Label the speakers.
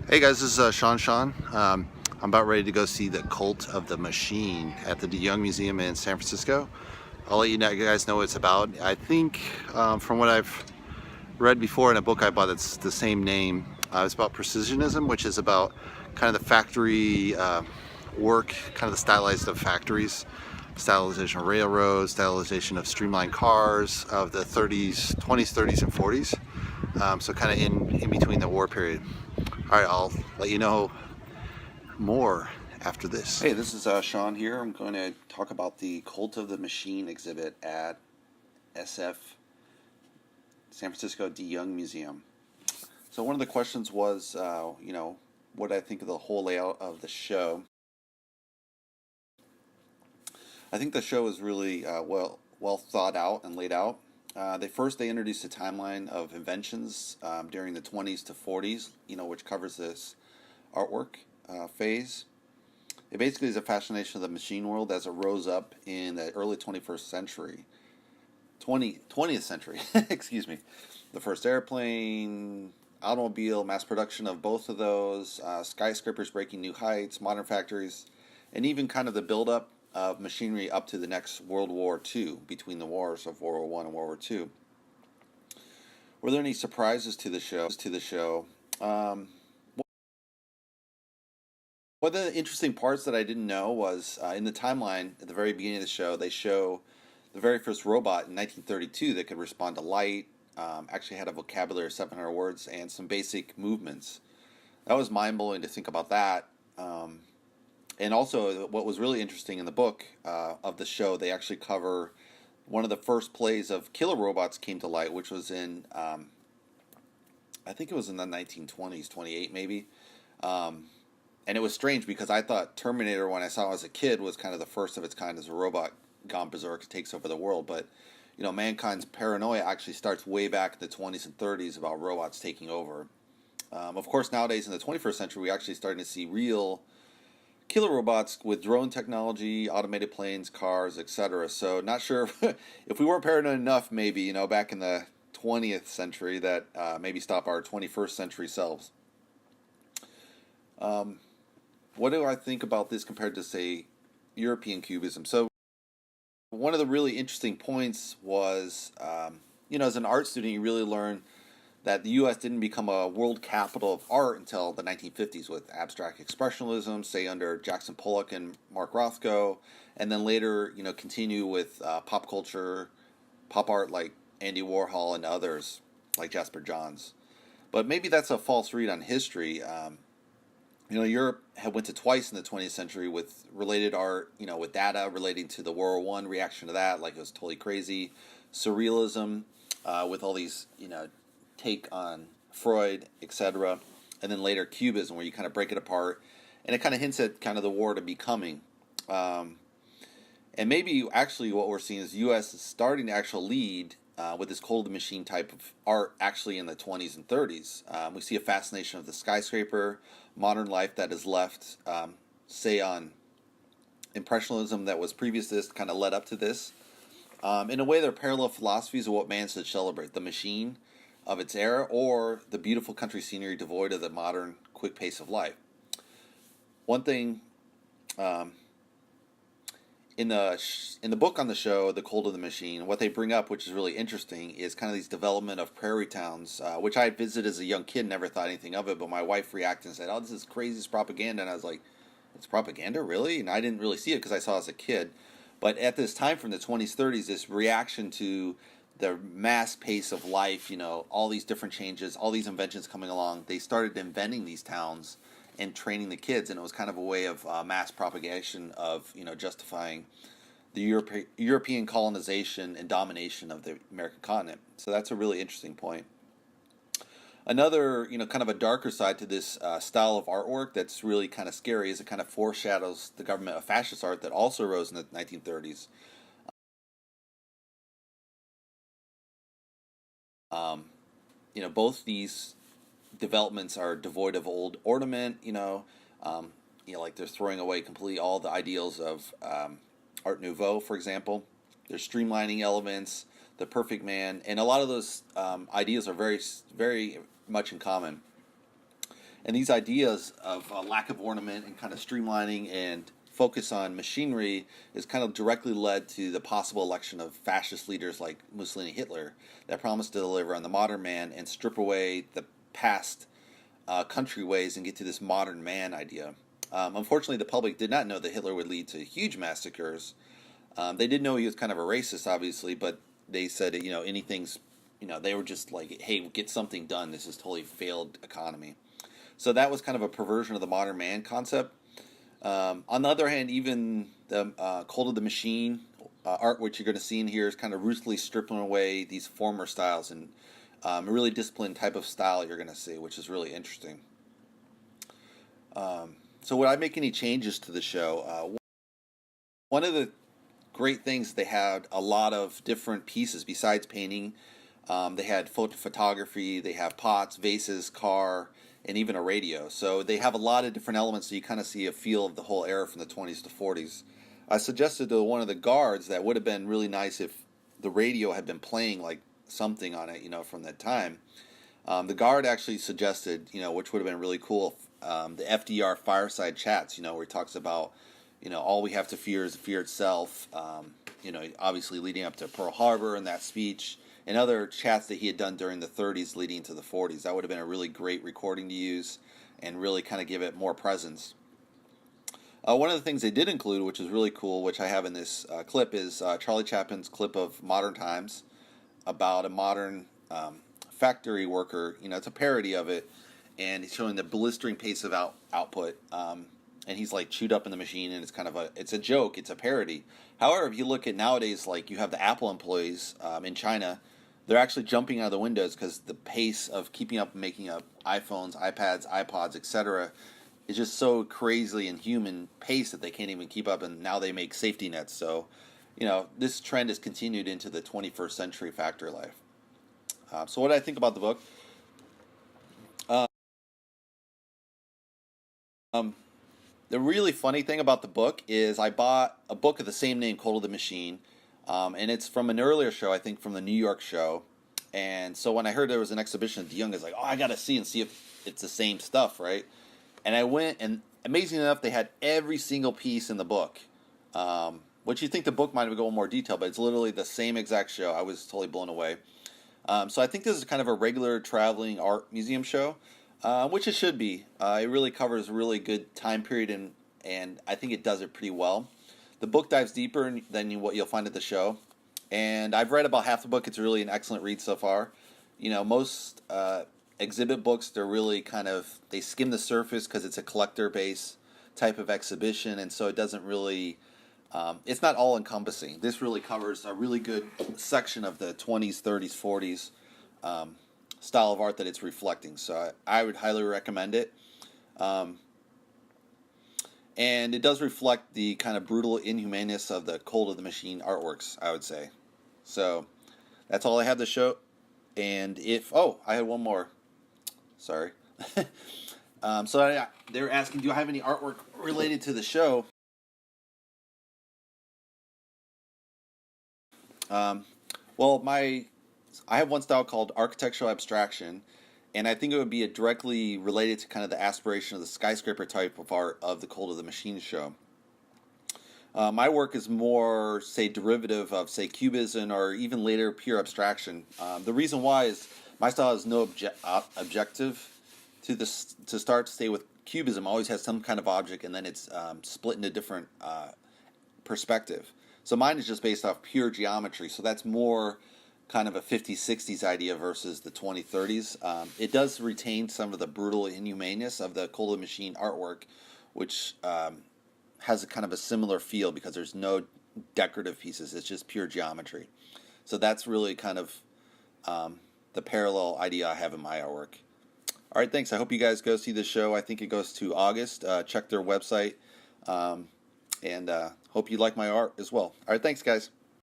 Speaker 1: Hey guys, this is ShawNshawN. I'm about ready to go see the Cult of the Machine at the De Young Museum in San Francisco. I'll let you guys know what it's about. I think from what I've read before in a book I bought that's the same name, it's about precisionism, which is about kind of the factory work, kind of the stylized of factories, stylization of railroads, stylization of streamlined cars of the 30s, 20s, 30s, and 40s. So kind of in between the war period. All right, I'll let you know more after this. Hey, this is Sean here. I'm going to talk about the Cult of the Machine exhibit at SF San Francisco De Young Museum. So one of the questions was, what I think of the whole layout of the show. I think the show is really well thought out and laid out. They introduced a timeline of inventions during the 20s to 40s, which covers this artwork phase. It basically is a fascination of the machine world as it rose up in the early 20th century, excuse me. The first airplane, automobile, mass production of both of those, skyscrapers breaking new heights, modern factories, and even kind of the buildup of machinery up to the next World War II, between the wars of World War I and World War II. Were there any surprises to the show? One of the interesting parts that I didn't know was in the timeline at the very beginning of the show, they show the very first robot in 1932 that could respond to light, actually had a vocabulary of 700 words and some basic movements. That was mind-blowing to think about that. And also, what was really interesting in the book of the show, they actually cover one of the first plays of killer robots came to light, which was in, I think it was in the 1920s, 28 maybe. And it was strange because I thought Terminator, when I saw it as a kid, was kind of the first of its kind as a robot gone berserk, takes over the world. But, mankind's paranoia actually starts way back in the 20s and 30s about robots taking over. Of course, nowadays in the 21st century, we're actually starting to see real killer robots with drone technology, automated planes, cars, etc. So not sure if we weren't paranoid enough, maybe, back in the 20th century, that maybe stop our 21st century selves. What do I think about this compared to, say, European Cubism? So one of the really interesting points was, as an art student, you really learn that the U.S. didn't become a world capital of art until the 1950s with abstract expressionism, say under Jackson Pollock and Mark Rothko, and then later, continue with pop culture, pop art like Andy Warhol and others like Jasper Johns. But maybe that's a false read on history. Europe had went to twice in the 20th century with related art, with data relating to the World War I reaction to that, like it was totally crazy. Surrealism, with all these, take on Freud, etc. And then later Cubism, where you kind of break it apart. And it kind of hints at kind of the war to be coming. And maybe actually what we're seeing is the U.S. is starting to actually lead with this Cult of the Machine type of art actually in the 20s and 30s. We see a fascination of the skyscraper, modern life that is left, say on Impressionism that was previous to this, kind of led up to this. In a way, they're parallel philosophies of what man should celebrate, the machine of its era or the beautiful country scenery devoid of the modern quick pace of life. One thing in the book on the show, The Cult of the Machine, what they bring up, which is really interesting, is kind of these development of prairie towns, which I visited as a young kid, never thought anything of it, but my wife reacted and said, "Oh, this is crazy, it's propaganda," and I was like, "It's propaganda, really?" And I didn't really see it because I saw it as a kid. But at this time, from the 20s, 30s, this reaction to the mass pace of life, all these different changes, all these inventions coming along, they started inventing these towns and training the kids, and it was kind of a way of mass propagation of, justifying the European colonization and domination of the American continent. So that's a really interesting point. Another, kind of a darker side to this style of artwork that's really kind of scary is it kind of foreshadows the government of fascist art that also arose in the 1930s. Both these developments are devoid of old ornament, like they're throwing away completely all the ideals of Art Nouveau, for example. They're streamlining elements, the perfect man, and a lot of those ideas are very, very much in common. And these ideas of lack of ornament and kind of streamlining and focus on machinery is kind of directly led to the possible election of fascist leaders like Mussolini, Hitler, that promised to deliver on the modern man and strip away the past country ways and get to this modern man idea. Unfortunately, the public did not know that Hitler would lead to huge massacres. They did know he was kind of a racist, obviously, but they said, anything's, they were just like, hey, get something done. This is totally failed economy. So that was kind of a perversion of the modern man concept. On the other hand, even the Cult of the Machine art, which you're going to see in here, is kind of ruthlessly stripping away these former styles and a really disciplined type of style you're going to see, which is really interesting. So would I make any changes to the show? One of the great things, they had a lot of different pieces besides painting. They had photography, they have pots, vases, car, and even a radio. So they have a lot of different elements, so you kind of see a feel of the whole era from the 20s to 40s. I suggested to one of the guards that would have been really nice if the radio had been playing like something on it, from that time. The guard actually suggested, which would have been really cool, the FDR fireside chats, where he talks about, all we have to fear is fear itself, obviously leading up to Pearl Harbor and that speech, and other chats that he had done during the 30s leading into the 40s. That would have been a really great recording to use and really kind of give it more presence. One of the things they did include, which is really cool, which I have in this clip, is Charlie Chaplin's clip of Modern Times about a modern factory worker. It's a parody of it, and he's showing the blistering pace of output. And he's like chewed up in the machine, and it's a joke, it's a parody. However, if you look at nowadays, like you have the Apple employees in China, they're actually jumping out of the windows because the pace of keeping up and making up iPhones, iPads, iPods, etc. is just so crazily inhuman pace that they can't even keep up, and now they make safety nets. So, this trend has continued into the 21st century factory life. So what do I think about the book? The really funny thing about the book is I bought a book of the same name, Cult of the Machine, and it's from an earlier show, I think from the New York show. And so when I heard there was an exhibition at the Young, I was like, oh, I got to see if it's the same stuff, right? And I went, and amazing enough, they had every single piece in the book, which you think the book might have gone in more detail, but it's literally the same exact show. I was totally blown away. So I think this is kind of a regular traveling art museum show. Which it should be. It really covers a really good time period, and I think it does it pretty well. The book dives deeper than what you'll find at the show, and I've read about half the book. It's really an excellent read so far. Most exhibit books, they're really they skim the surface because it's a collector-based type of exhibition, and so it doesn't really, it's not all-encompassing. This really covers a really good section of the 20s, 30s, 40s, style of art that it's reflecting. So I would highly recommend it. And it does reflect the kind of brutal inhumaneness of the Cult of the Machine artworks, I would say. So that's all I have to show. And I had one more. Sorry. So they're asking, do I have any artwork related to the show? I have one style called architectural abstraction, and I think it would be directly related to kind of the aspiration of the skyscraper type of art of the Cult of the Machine show. My work is more, say, derivative of, say, Cubism or even later pure abstraction. The reason why is my style has no objective to stay with Cubism. Always has some kind of object, and then it's split into different perspective. So mine is just based off pure geometry, so that's more kind of a 50s, 60s idea versus the 2030s. It does retain some of the brutal inhumaneness of the Cult of the Machine artwork, which has a kind of a similar feel because there's no decorative pieces. It's just pure geometry. So that's really kind of the parallel idea I have in my artwork. All right, thanks. I hope you guys go see the show. I think it goes to August. Check their website. And hope you like my art as well. All right, thanks, guys.